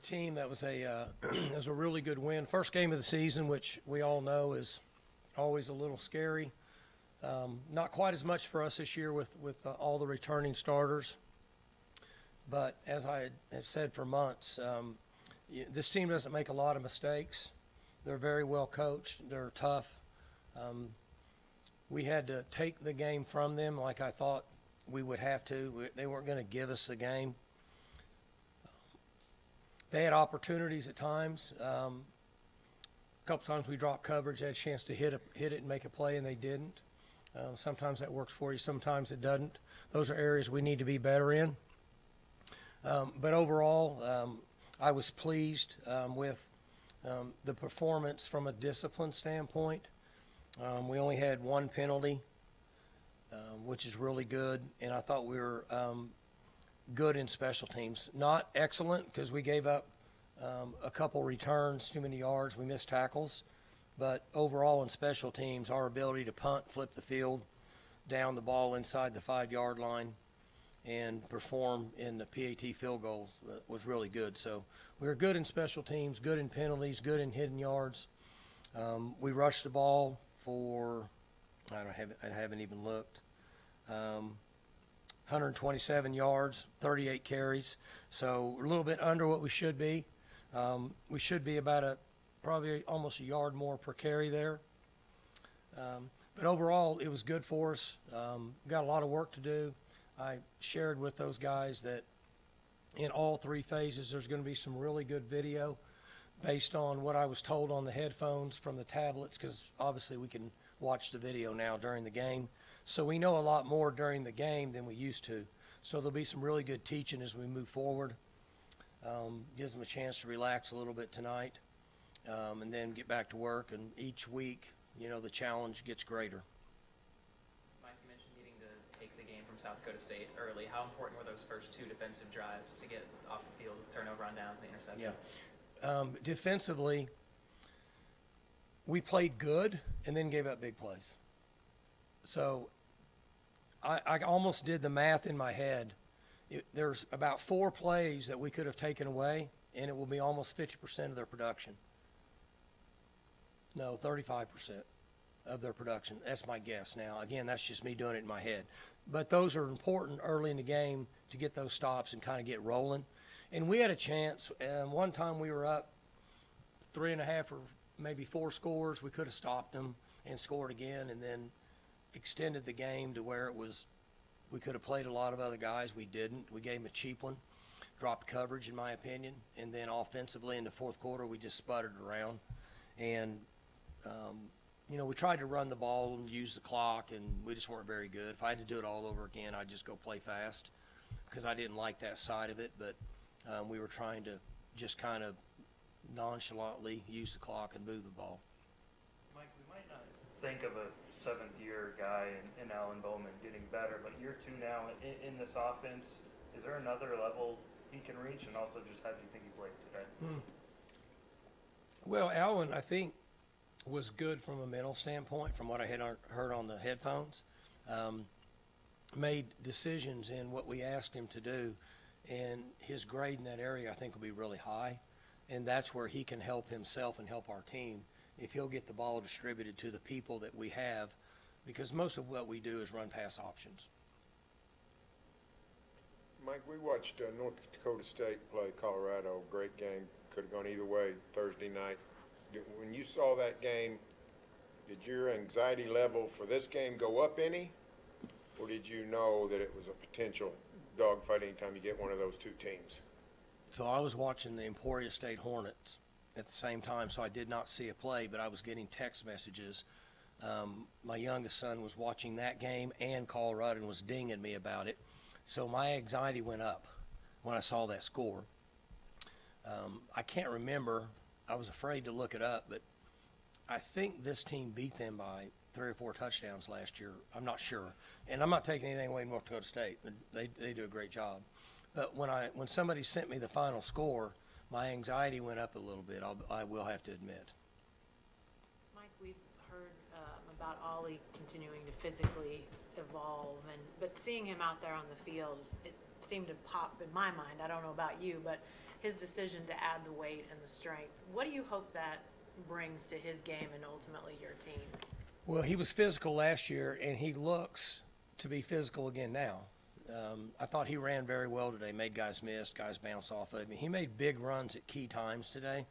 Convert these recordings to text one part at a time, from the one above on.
the team, that was that was a really good win. First game of the season, which we all know is always a little scary. Not quite as much for us this year with all the returning starters. But as I have said for months, this team doesn't make a lot of mistakes. They're very well coached. They're tough. We had to take the game from them like I thought we would have to. They weren't going to give us the game. They had opportunities at times. A couple times we dropped coverage, they had a chance to hit it and make a play, and they didn't. Sometimes that works for you, sometimes it doesn't. Those are areas we need to be better in. But overall, I was pleased with the performance from a discipline standpoint. We only had one penalty, which is really good, and I thought we were good in special teams. Not excellent because we gave up a couple returns, too many yards, we missed tackles. But overall in special teams, our ability to punt, flip the field, down the ball inside the 5-yard line, and perform in the PAT field goals was really good. So we were good in special teams, good in penalties, good in hidden yards. We rushed the ball for, I haven't even looked, 127 yards, 38 carries. So we're a little bit under what we should be. We should be about probably almost a yard more per carry there. But overall, it was good for us. Got a lot of work to do. I shared with those guys that in all three phases there's going to be some really good video based on what I was told on the headphones from the tablets, because obviously we can watch the video now during the game. So we know a lot more during the game than we used to. So there'll be some really good teaching as we move forward. Gives them a chance to relax a little bit tonight, and then get back to work. And each week, the challenge gets greater. Mike, you mentioned needing to take the game from South Dakota State early. How important were those first two defensive drives to get off the field, turnover on downs, and the interception? Yeah. Defensively, we played good and then gave up big plays. So I almost did the math in my head. There's about 4 plays that we could have taken away, and it will be almost 50% of their production. No, 35% of their production. That's my guess now. Again, that's just me doing it in my head. But those are important early in the game to get those stops and kind of get rolling. And we had a chance. One time we were up 3.5 or maybe 4 scores. We could have stopped them and scored again, and then extended the game to where it was we could have played a lot of other guys. We didn't. We gave them a cheap one, dropped coverage in my opinion, and then offensively in the fourth quarter we just sputtered around. And we tried to run the ball and use the clock, and we just weren't very good. If I had to do it all over again, I'd just go play fast because I didn't like that side of it. But we were trying to just kind of nonchalantly use the clock and move the ball. Mike, we might not think of a seventh-year guy in Alan Bowman getting better, but year 2 now in this offense, is there another level he can reach? And also, just how do you think he played today? Well, Alan, I think, was good from a mental standpoint, from what I had heard on the headphones. Made decisions in what we asked him to do, and his grade in that area I think will be really high, and that's where he can help himself and help our team if he'll get the ball distributed to the people that we have, because most of what we do is run pass options. Mike, we watched North Dakota State play Colorado. Great game. Could have gone either way Thursday night. When you saw that game, did your anxiety level for this game go up any? Or did you know that it was a potential dogfight anytime you get one of those two teams? So I was watching the Emporia State Hornets at the same time, so I did not see a play, but I was getting text messages. My youngest son was watching that game and Colorado and was dinging me about it. So my anxiety went up when I saw that score. I can't remember. I was afraid to look it up, but I think this team beat them by 3 or 4 touchdowns last year. I'm not sure. And I'm not taking anything away from North Dakota State. They do a great job. But when somebody sent me the final score, my anxiety went up a little bit, I will have to admit. Mike, we've heard about Ollie continuing to physically evolve, but seeing him out there on the field, it seemed to pop in my mind. I don't know about you, but his decision to add the weight and the strength. What do you hope that brings to his game and ultimately your team? Well, he was physical last year, and he looks to be physical again now. I thought he ran very well today, made guys miss, guys bounce off of him. He made big runs at key times today,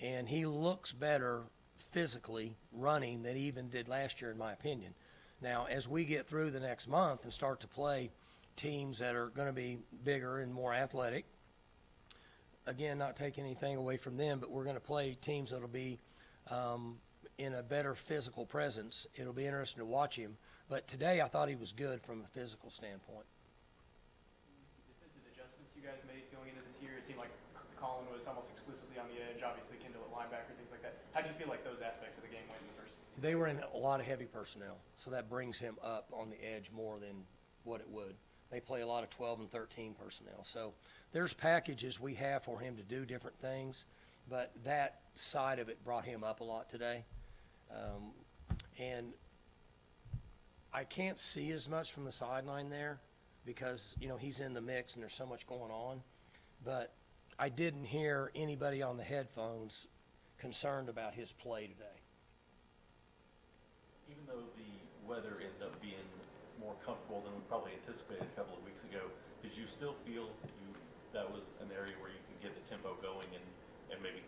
and he looks better physically running than he even did last year, in my opinion. Now, as we get through the next month and start to play teams that are going to be bigger and more athletic, again, not taking anything away from them, but we're going to play teams that will be in a better physical presence. It'll be interesting to watch him. But today I thought he was good from a physical standpoint. Defensive adjustments you guys made going into this year, it seemed like Colin was almost exclusively on the edge, obviously Kendall at linebacker, things like that. How did you feel like those aspects of the game went in the first? They were in a lot of heavy personnel, so that brings him up on the edge more than what it would. They play a lot of 12 and 13 personnel. So there's packages we have for him to do different things, but that side of it brought him up a lot today. And I can't see as much from the sideline there because, you know, he's in the mix and there's so much going on. But I didn't hear anybody on the headphones concerned about his play today. Even though the weather ended up being more comfortable than we probably anticipated a couple of weeks ago, did you still feel that was an area where you can get the tempo going and maybe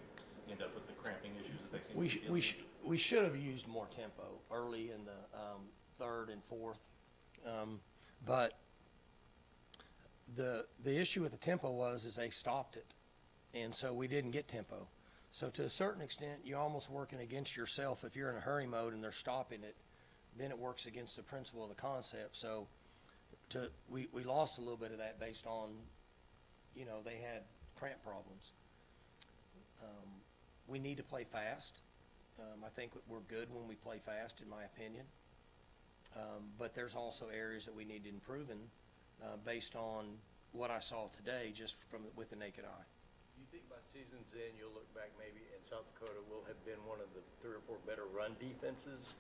end up with the cramping issues that they seem to be dealing with? We should have used more tempo early in the third and fourth, but the issue with the tempo is they stopped it, and so we didn't get tempo. So to a certain extent, you're almost working against yourself. If you're in a hurry mode and they're stopping it, then it works against the principle of the concept. So we lost a little bit of that based on, you know, they had cramp problems. We need to play fast. I think we're good when we play fast, in my opinion. But there's also areas that we need to improve in based on what I saw today just with the naked eye. Do you think by season's end, you'll look back maybe in South Dakota will have been one of the 3 or 4 better run defenses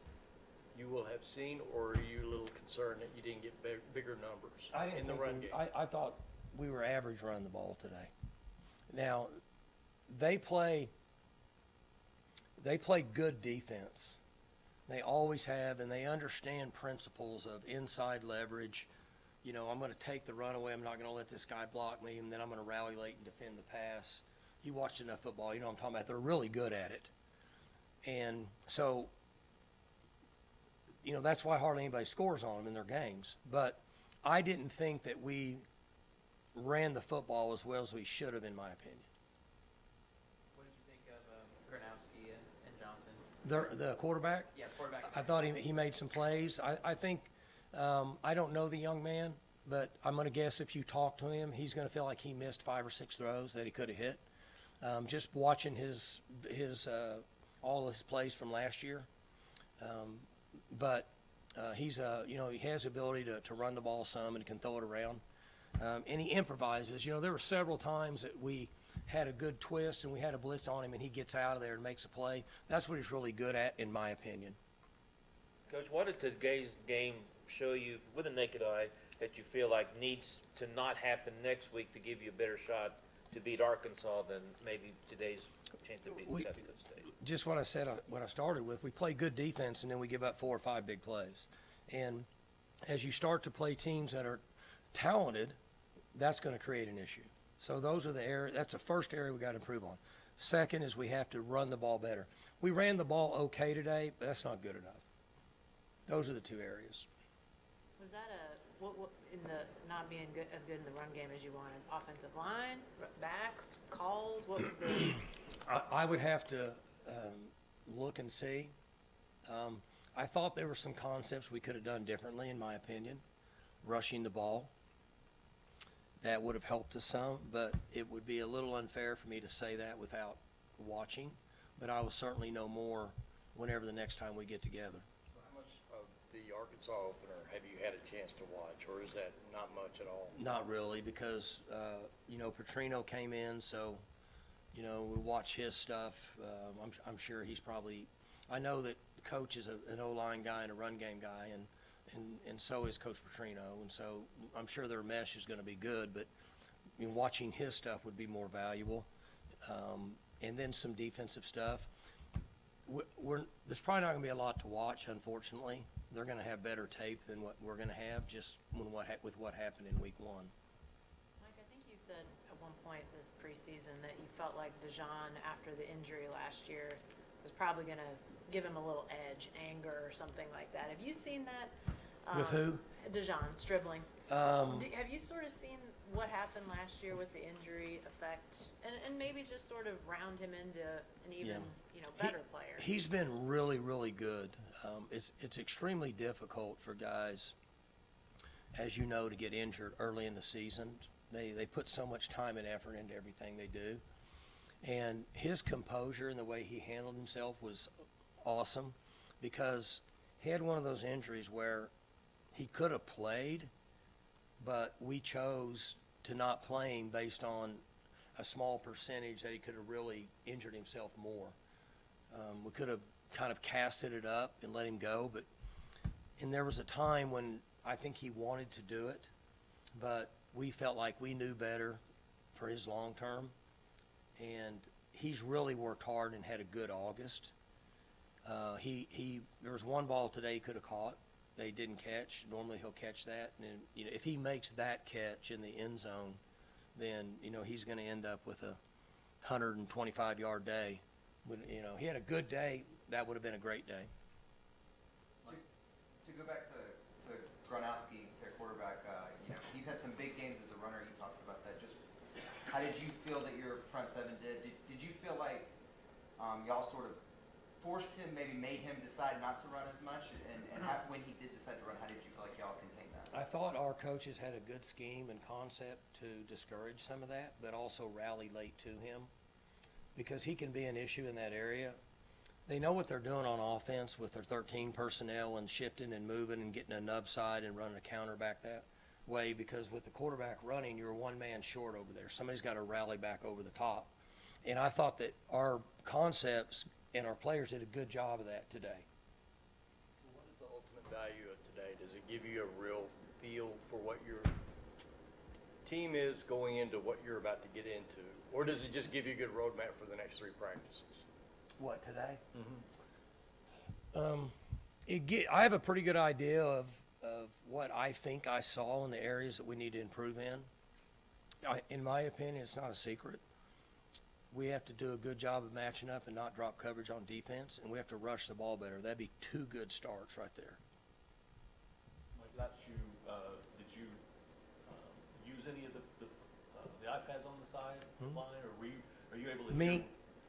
you will have seen, or are you a little concerned that you didn't get bigger numbers in the run game? I thought we were average run the ball today. Now, they play good defense. They always have, and they understand principles of inside leverage. You know, I'm going to take the run away. I'm not going to let this guy block me, and then I'm going to rally late and defend the pass. You watched enough football, you know what I'm talking about. They're really good at it. And so, you know, that's why hardly anybody scores on them in their games. But I didn't think that we ran the football as well as we should have, in my opinion. What did you think of Gronowski and Johnson? The quarterback? Yeah, quarterback. I thought he made some plays. I think I don't know the young man, but I'm going to guess if you talk to him, he's going to feel like he missed 5 or 6 throws that he could have hit. Just watching his all his plays from last year, but he's you know, he has the ability to run the ball some and can throw it around, and he improvises. You know, there were several times that we had a good twist and we had a blitz on him and he gets out of there and makes a play. That's what he's really good at, in my opinion. Coach, what did today's game show you with a naked eye that you feel like needs to not happen next week to give you a better shot to beat Arkansas than maybe today's chance to beat South Dakota State? Just what I said, what I started with, we play good defense and then we give up 4 or 5 big plays. And as you start to play teams that are talented, that's going to create an issue. So those are the areas. That's the first area we got to improve on. Second is we have to run the ball better. We ran the ball okay today, but that's not good enough. Those are the 2 areas. Was that what in the not being good as good in the run game as you wanted? Offensive line, backs, calls. What was the? I would have to look and see. I thought there were some concepts we could have done differently, in my opinion. Rushing the ball. That would have helped us some, but it would be a little unfair for me to say that without watching. But I will certainly know more whenever the next time we get together. So how much of the Arkansas opener have you had a chance to watch, or is that not much at all? Not really, because, you know, Petrino came in, so, you know, we watch his stuff. I'm sure he's probably – I know that the coach is an O-line guy and a run game guy, and so is Coach Petrino, and so I'm sure their mesh is going to be good. But, watching his stuff would be more valuable. And then some defensive stuff. There's probably not going to be a lot to watch, unfortunately. They're going to have better tape than what we're going to have just with what happened in week 1. Mike, I think you said at one point this preseason that you felt like DeJohn, after the injury last year, was probably going to give him a little edge, anger or something like that. Have you seen that? With who? DeJohn, Stribling. Have you sort of seen what happened last year with the injury effect, and maybe just sort of round him into an even better player? He's been really, really good. It's extremely difficult for guys, as you know, to get injured early in the season. They put so much time and effort into everything they do. And his composure and the way he handled himself was awesome, because he had one of those injuries where he could have played, but we chose to not play him based on a small percentage that he could have really injured himself more. We could have kind of casted it up and let him go, and there was a time when I think he wanted to do it, but we felt like we knew better for his long term, and he's really worked hard and had a good August. There was one ball today he could have caught. They didn't catch. Normally he'll catch that, and if he makes that catch in the end zone, then he's going to end up with a 125-yard day. When he had a good day, that would have been a great day. To go back to Gronowski, their quarterback, he's had some big games as a runner. You talked about that. Just how did you feel that your front seven did? Did you feel like y'all sort of forced him, maybe made him decide not to run as much? And when he did decide to run, how did you feel like y'all contained that? I thought our coaches had a good scheme and concept to discourage some of that, but also rally late to him, because he can be an issue in that area. They know what they're doing on offense with their 13 personnel and shifting and moving and getting a nub side and running a counter back that way, because with the quarterback running, you're one man short over there. Somebody's got to rally back over the top. And I thought that our concepts and our players did a good job of that today. So what is the ultimate value of today? Does it give you a real feel for what your team is going into what you're about to get into? Or does it just give you a good roadmap for the next 3 practices? What, today? I have a pretty good idea of what I think I saw in the areas that we need to improve in. In my opinion, it's not a secret. We have to do a good job of matching up and not drop coverage on defense, and we have to rush the ball better. That'd be 2 good starts right there. Mike, did you use any of the iPads on the sideline, or are you able to? Me?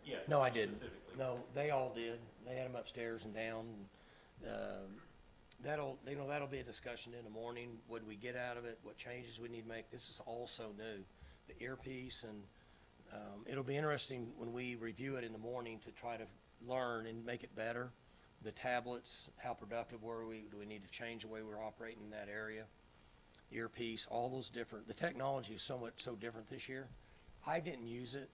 Yeah. No, I didn't. Specifically. No, they all did. They had them upstairs and down. That'll be a discussion in the morning. What do we get out of it? What changes we need to make? This is all so new. The earpiece, and it'll be interesting when we review it in the morning to try to learn and make it better. The tablets, how productive were we? Do we need to change the way we're operating in that area? Earpiece, all those different. The technology is so different this year. I didn't use it.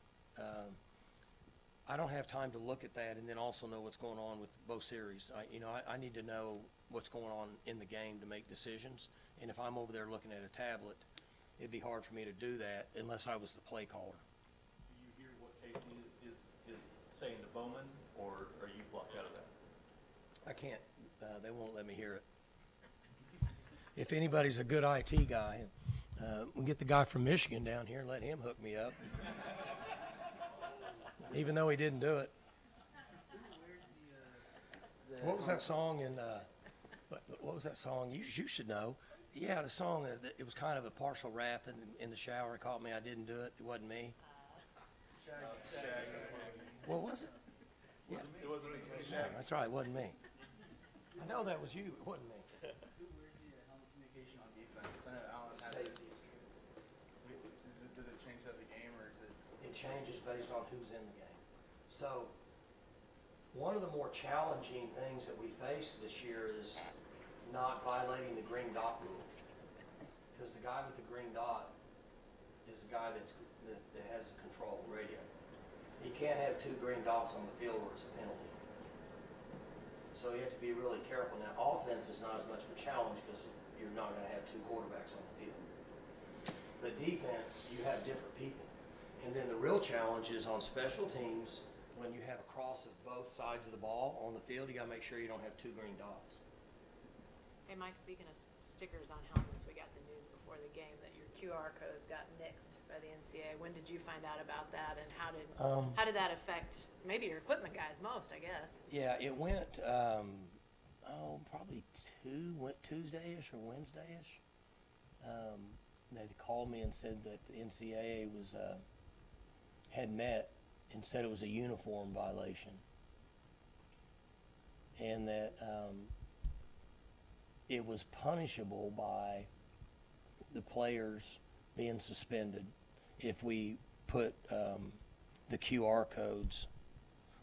I don't have time to look at that and then also know what's going on with both series. I need to know what's going on in the game to make decisions. And if I'm over there looking at a tablet, it'd be hard for me to do that unless I was the play caller. Do you hear what Casey is saying to Bowman, or are you blocked out of that? I can't. They won't let me hear it. If anybody's a good IT guy, we'll get the guy from Michigan down here and let him hook me up. Even though he didn't do it. What was that song in, what was that song? You should know. Yeah, the song, it was kind of a partial rap in the shower. It caught me, I didn't do it. It wasn't me. What was it? Yeah. It wasn't me. Yeah, that's right, it wasn't me. I know that was you, it wasn't me. Who wears the helmet communication on defense? I know Allen has it. Safeties. Does it change that the game, or is it? It changes based on who's in the game. So, one of the more challenging things that we face this year is not violating the green dot rule. Because the guy with the green dot is the guy that has the control radio. You can't have 2 green dots on the field or it's a penalty. So you have to be really careful. Now, offense is not as much of a challenge because you're not going to have 2 quarterbacks on the field. the defense, you have different people. And then the real challenge is on special teams, when you have a cross of both sides of the ball on the field, you gotta make sure you don't have two green dots. Hey, Mike, speaking of stickers on helmets, we got the news before the game that your QR code got nixed by the NCAA. When did you find out about that, and how did that affect maybe your equipment guys most, I guess? Yeah, it went, probably Tuesday-ish or Wednesday-ish. They called me and said that the NCAA was, had met and said it was a uniform violation. And that, it was punishable by the players being suspended if we put the QR codes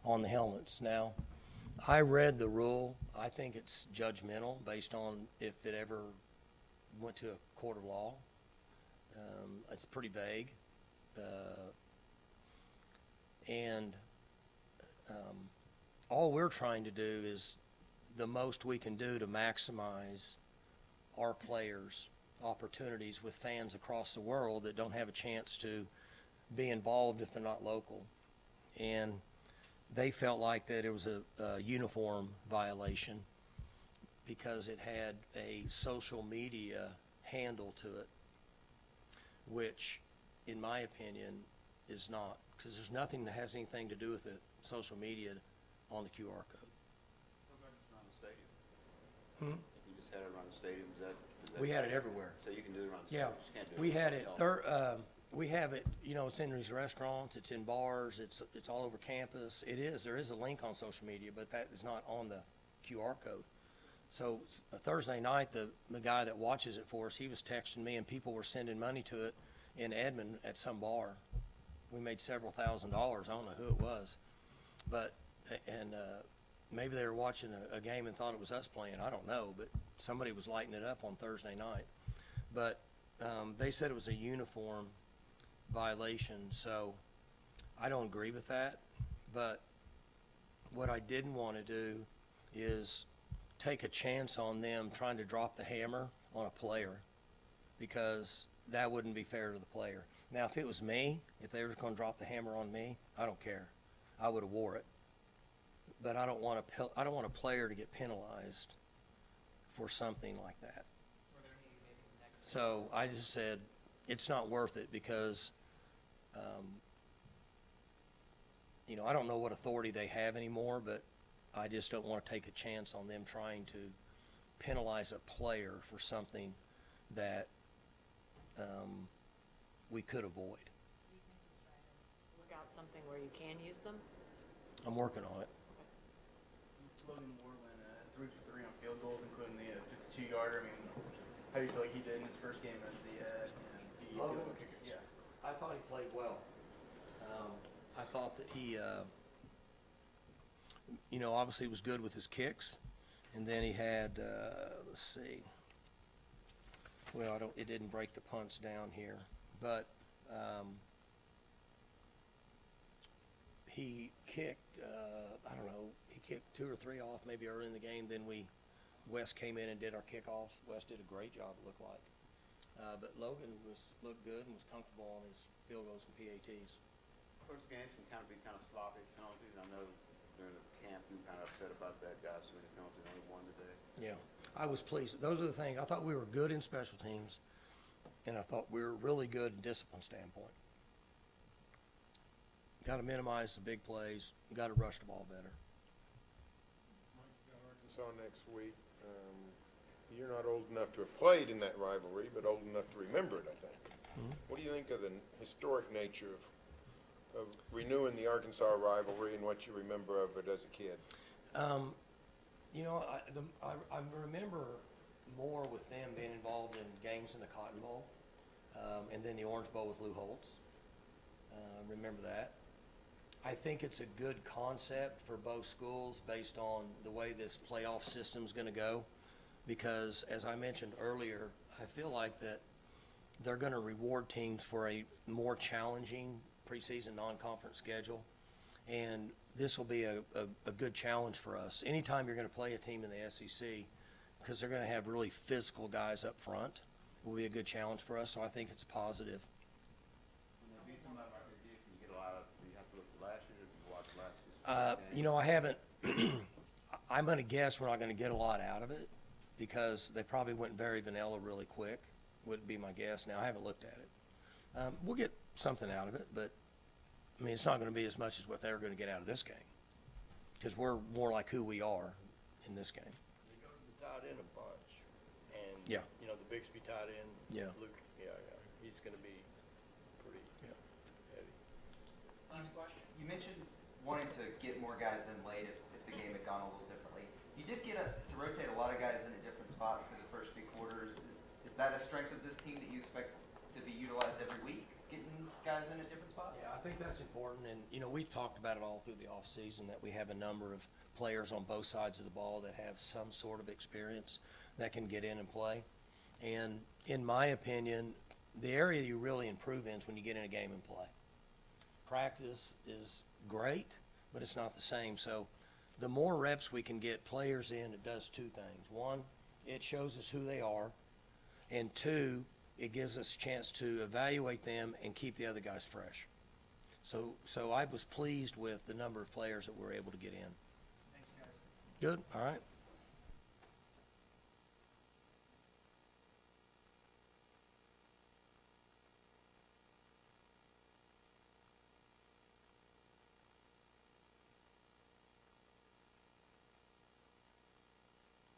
on the helmets. Now, I read the rule. I think it's judgmental based on if it ever went to a court of law. It's pretty vague. All we're trying to do is the most we can do to maximize our players' opportunities with fans across the world that don't have a chance to be involved if they're not local. And they felt like that it was a uniform violation because it had a social media handle to it, which, in my opinion, is not, because there's nothing that has anything to do with it, social media, on the QR code. Around the stadium. Hmm? You just had it around the stadium. Is that We had it everywhere. So you can do it around the Yeah, stadium. You just can't do we had around it. the helmet. We have it. You know, it's in these restaurants. It's in bars. It's all over campus. It is. There is a link on social media, but that is not on the QR code. So Thursday night, the guy that watches it for us, he was texting me, and people were sending money to it in Edmond at some bar. We made several $1,000s. I don't know who it was, but maybe they were watching a game and thought it was us playing. I don't know, but somebody was lighting it up on Thursday night. But they said it was a uniform violation, so I don't agree with that. But what I didn't want to do is take a chance on them trying to drop the hammer on a player, because that wouldn't be fair to the player. Now, if it was me, if they were going to drop the hammer on me, I don't care. I would have wore it. But I don't want a player to get penalized for something like that. So I just said it's not worth it because, you know, I don't know what authority they have anymore, but I just don't want to take a chance on them trying to penalize a player for something that we could avoid. Do you think you'll try to work out something where you can use them? I'm working on it. Logan Moreland, 3 for 3 on field goals, including the 52-yarder. I mean, how do you feel like he did in his first game as the field goal kicker? Yeah. I thought he played well. I thought that he, you know, obviously was good with his kicks, and then he had, let's see. Well, it didn't break the punts down here, but he kicked, I don't know, he kicked 2 or 3 off maybe early in the game. Then Wes came in and did our kickoffs. Wes did a great job, it looked like. But Logan looked good and was comfortable on his field goals and PATs. First games can kind of be kind of sloppy penalties. I know during the camp you were kind of upset about that. Guys doing the penalties, only one today. Yeah, I was pleased. Those are the things. I thought we were good in special teams, and I thought we were really good in discipline standpoint. Got to minimize the big plays. Got to rush the ball better. Arkansas next week. You're not old enough to have played in that rivalry, but old enough to remember it, I think. Mm-hmm. What do you think of the historic nature of renewing the Arkansas rivalry and what you remember of it as a kid? You know, I remember more with them being involved in games in the Cotton Bowl, and then the Orange Bowl with Lou Holtz. Remember that. I think it's a good concept for both schools based on the way this playoff system is going to go, because as I mentioned earlier, I feel like that they're going to reward teams for a more challenging preseason non-conference schedule, and this will be a good challenge for us. Anytime you're going to play a team in the SEC, because they're going to have really physical guys up front, will be a good challenge for us, so I think it's positive. When they beat somebody like they did, can you get a lot of, do you have to look at last year, or do you watch last year's? You know, I haven't, I'm going to guess we're not going to get a lot out of it because they probably went very vanilla really quick, would be my guess. Now, I haven't looked at it. We'll get something out of it, but, I mean, it's not going to be as much as what they're going to get out of this game because we're more like who we are in this game. They go to the tight end a bunch, and, Yeah. you know, the Bixby tight end. Yeah. Luke, yeah, he's gonna be pretty Yeah. heavy. Last question. You mentioned wanting to get more guys in late if the game had gone a little differently. You did get to rotate a lot of guys in at different spots through the first 3 quarters. Is that a strength of this team that you expect to be utilized every week, getting guys in at different spots? Yeah, I think that's important, and, you know, we've talked about it all through the offseason, that we have a number of players on both sides of the ball that have some sort of experience that can get in and play. And in my opinion, the area you really improve in is when you get in a game and play. Practice is great, but it's not the same. So the more reps we can get players in, it does 2 things. 1, it shows us who they are, and 2, it gives us a chance to evaluate them and keep the other guys fresh. So I was pleased with the number of players that we were able to get in. Thanks, guys. Good, all right.